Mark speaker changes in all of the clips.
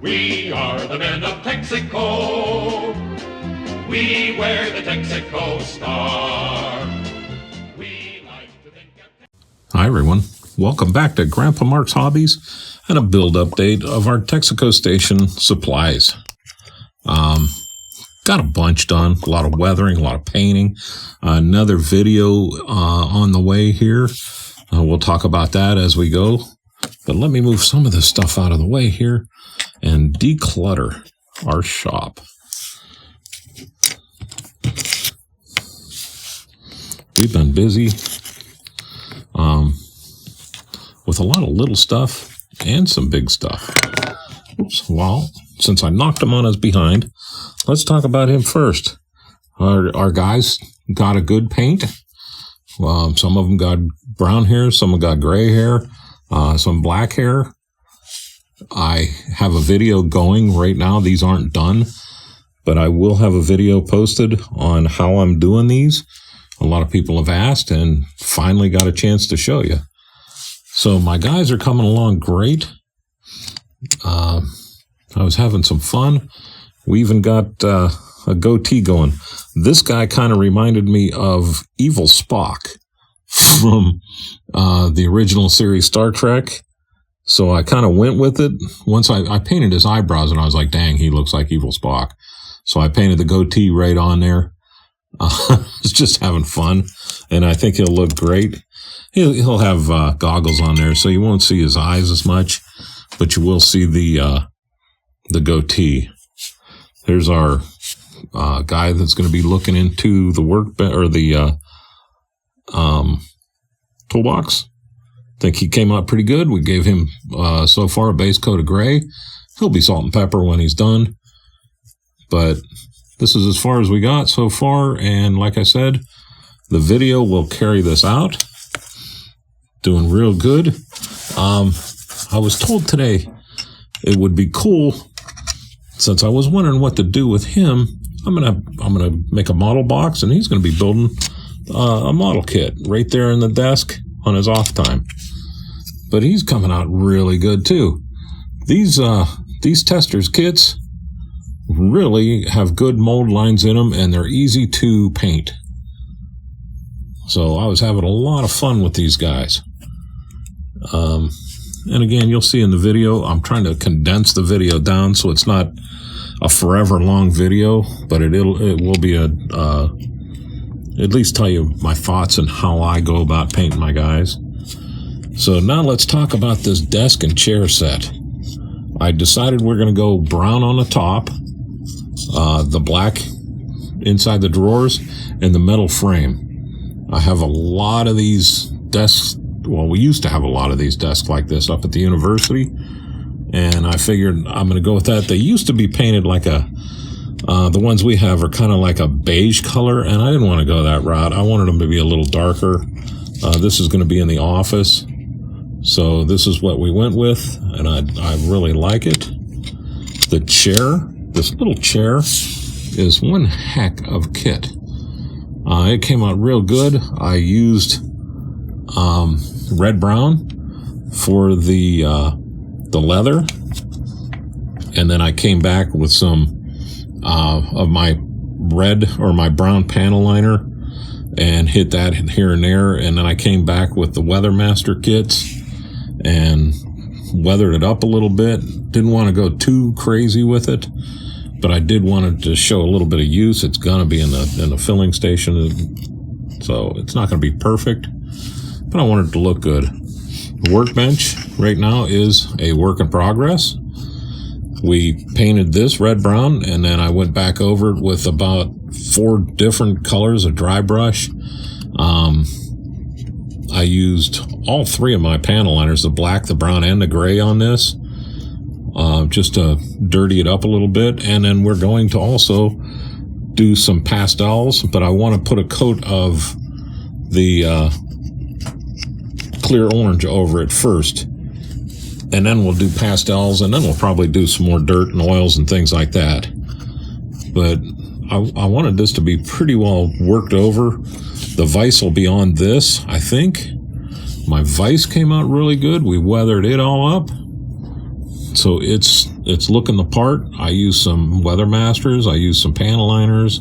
Speaker 1: We are the men of Texaco. We wear the Texaco star. We like to think
Speaker 2: Hi everyone, welcome back to Grandpa Mark's Hobbies and a build update of our Texaco Station supplies. Got a bunch done, a lot of weathering, a lot of painting, another video on the way here. We'll talk about that as we go, but let me move some of this stuff out of the way here and declutter our shop. We've been busy with a lot of little stuff and some big stuff. Oops. Well, since I knocked him on his behind, let's talk about him first. Our guys got a good paint. Some of them got brown hair, some have got gray hair, some black hair. I have a video going right now. These aren't done, but I will have a video posted on how I'm doing these. A lot of people have asked and finally got a chance to show you. So my guys are coming along great. I was having some fun. We even got a goatee going. This guy kind of reminded me of Evil Spock from the original series Star Trek. So I kind of went with it. Once I painted his eyebrows and I was like, dang, he looks like Evil Spock. So I painted the goatee right on there. It's just having fun, and I think he'll look great. He'll have goggles on there, so you won't see his eyes as much, but you will see the goatee. There's our guy that's going to be looking into the the toolbox. I think he came out pretty good. We gave him so far a base coat of gray. He'll be salt and pepper when he's done, but this is as far as we got so far, and like I said, the video will carry this out. Doing real good. I was told today it would be cool, since I was wondering what to do with him. I'm gonna make a model box, and he's gonna be building a model kit right there in the desk on his off time. But he's coming out really good too. These Testors kits really have good mold lines in them, and they're easy to paint. So I was having a lot of fun with these guys. And again, you'll see in the video, I'm trying to condense the video down so it's not a forever long video, but it will be at least tell you my thoughts and how I go about painting my guys. So now let's talk about this desk and chair set. I decided we're going to go brown on the top, the black inside the drawers, and the metal frame. I have a lot of these desks. Well, we used to have a lot of these desks like this up at the university, and I figured I'm going to go with that. They used to be painted like the ones we have are kind of like a beige color, and I didn't want to go that route. I wanted them to be a little darker. This is going to be in the office, so this is what we went with, and I really like it. The chair, this little chair, is one heck of a kit. It came out real good. I used red brown for the leather, and then I came back with some of my red or my brown panel liner and hit that here and there, and then I came back with the Weathermaster kits and weathered it up a little bit. Didn't want to go too crazy with it, but I did want to show a little bit of use. It's going to be in the filling station, so it's not going to be perfect, but I wanted it to look good. The workbench right now is a work in progress. We painted this red-brown, and then I went back over it with about 4 different colors of dry brush. I used all 3 of my panel liners, the black, the brown, and the gray on this, just to dirty it up a little bit. And then we're going to also do some pastels, but I want to put a coat of the clear orange over it first, and then we'll do pastels, and then we'll probably do some more dirt and oils and things like that. But I wanted this to be pretty well worked over. The vise will be on this, I think. My vise came out really good. We weathered it all up, so it's It's looking the part. I use some Weather Masters. I use some panel liners.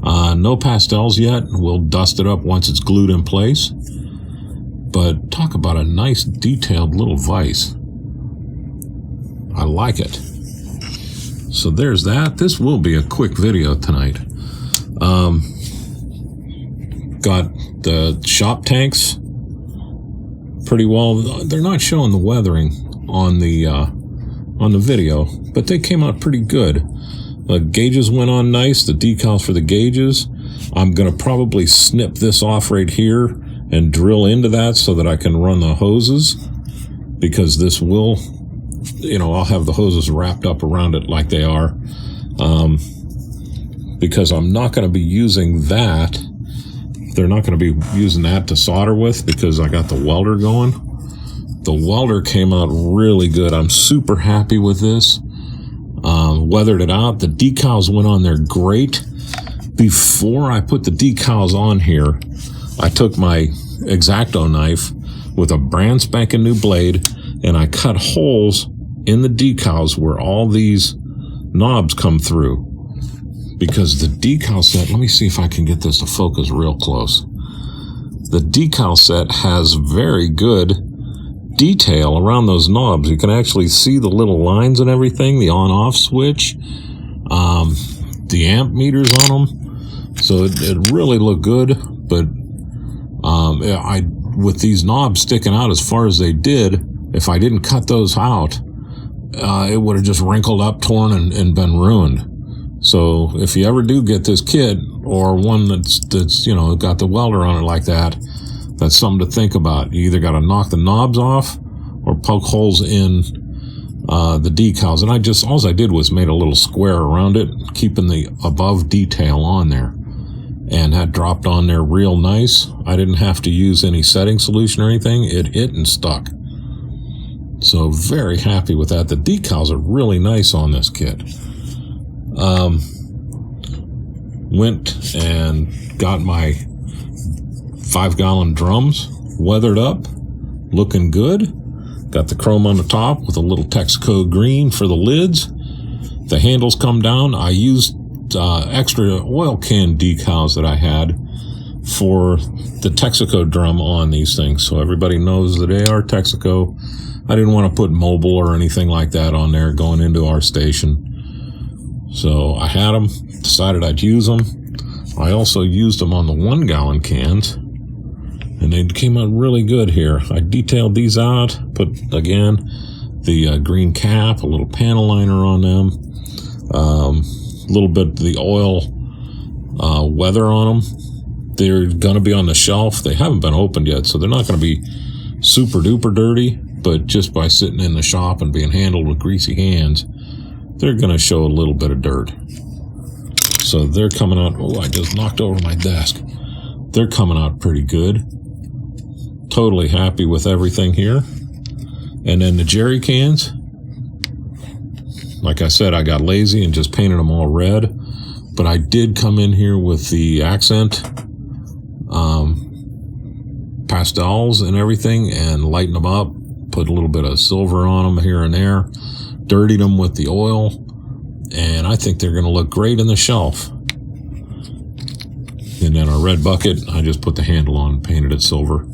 Speaker 2: No pastels yet. We'll dust it up once it's glued in place. But talk about a nice detailed little vise. I like it. So there's that. This will be a quick video tonight. Got the shop tanks pretty well. They're not showing the weathering on the video, but they came out pretty good. The gauges went on nice, the decals for the gauges. I'm going to probably snip this off right here and drill into that so that I can run the hoses, because this will, I'll have the hoses wrapped up around it like they are, because I'm not going to be using that. They're not going to be using that to solder with, because I got the welder going. The welder came out really good. I'm super happy with this. Weathered it out. The decals went on there great. Before I put the decals on here, I took my X-Acto knife with a brand spanking new blade, and I cut holes in the decals where all these knobs come through. Because the decal set, let me see if I can get this to focus real close. The decal set has very good detail around those knobs. You can actually see the little lines and everything, the on-off switch, the amp meters on them. So it really looked good, but with these knobs sticking out as far as they did, if I didn't cut those out, it would have just wrinkled up, torn, and been ruined. So if you ever do get this kit, or one that's got the welder on it like that, that's something to think about. You either got to knock the knobs off or poke holes in the decals. And all I did was made a little square around it, keeping the above detail on there. And that dropped on there real nice. I didn't have to use any setting solution or anything. It hit and stuck. So very happy with that. The decals are really nice on this kit. Went and got my 5-gallon drums weathered up, looking good. Got the chrome on the top with a little Texaco green for the lids. The handles come down. I used extra oil can decals that I had for the Texaco drum on these things, so everybody knows that they are Texaco. I didn't want to put mobile or anything like that on there going into our station. So I had them, decided I'd use them. I also used them on the 1-gallon cans, and they came out really good here. I detailed these out, put, again, the green cap, a little panel liner on them, a little bit of the oil weather on them. They're going to be on the shelf. They haven't been opened yet, so they're not going to be super duper dirty, but just by sitting in the shop and being handled with greasy hands, they're going to show a little bit of dirt. So they're coming out. Oh, I just knocked over my desk. They're coming out pretty good. Totally happy with everything here. And then the jerry cans, like I said, I got lazy and just painted them all red. But I did come in here with the accent pastels and everything and lighten them up. Put a little bit of silver on them here and there. Dirtied them with the oil, and I think they're going to look great in the shelf. And then our red bucket, I just put the handle on and painted it silver.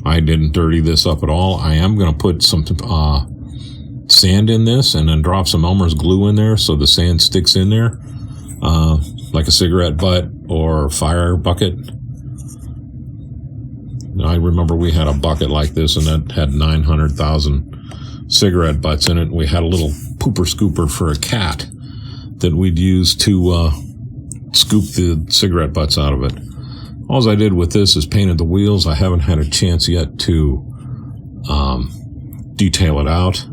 Speaker 2: I didn't dirty this up at all. I am going to put some sand in this and then drop some Elmer's glue in there so the sand sticks in there, like a cigarette butt or fire bucket. I remember we had a bucket like this, and that had 900,000 cigarette butts in it. We had a little pooper scooper for a cat that we'd use to scoop the cigarette butts out of it. All I did with this is painted the wheels. I haven't had a chance yet to detail it out.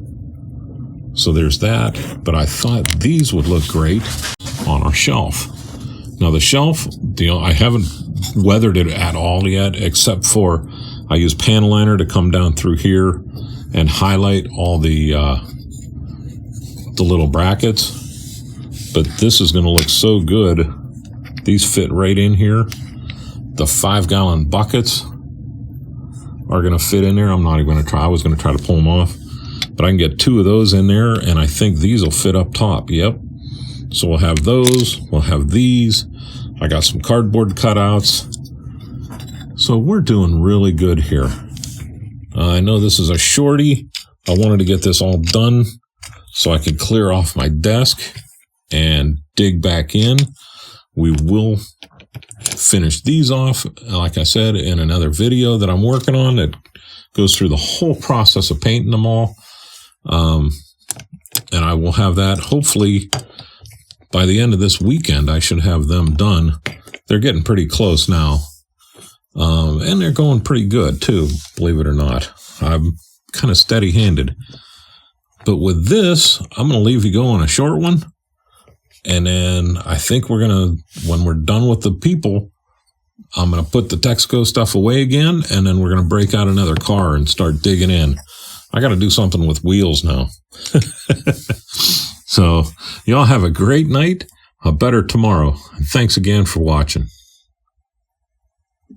Speaker 2: So there's that. But I thought these would look great on our shelf. Now the shelf, I haven't weathered it at all yet, except for I use panel liner to come down through here and highlight all the little brackets. But this is going to look so good. These fit right in here. The 5-gallon buckets are going to fit in there. I'm not even going to try. I was going to try to pull them off. but I can get 2 of those in there, and I think these will fit up top. Yep. So we'll have those. We'll have these. I got some cardboard cutouts. So we're doing really good here. I know this is a shorty. I wanted to get this all done so I could clear off my desk and dig back in. We will finish these off, like I said, in another video that I'm working on that goes through the whole process of painting them all. And I will have that hopefully by the end of this weekend. I should have them done. They're getting pretty close now. And they're going pretty good too, believe it or not. I'm kind of steady-handed. But with this, I'm going to leave you go on a short one. And then I think we're going to, when we're done with the people, I'm going to put the Texaco stuff away again, and then we're going to break out another car and start digging in. I got to do something with wheels now. So y'all have a great night, a better tomorrow. And thanks again for watching.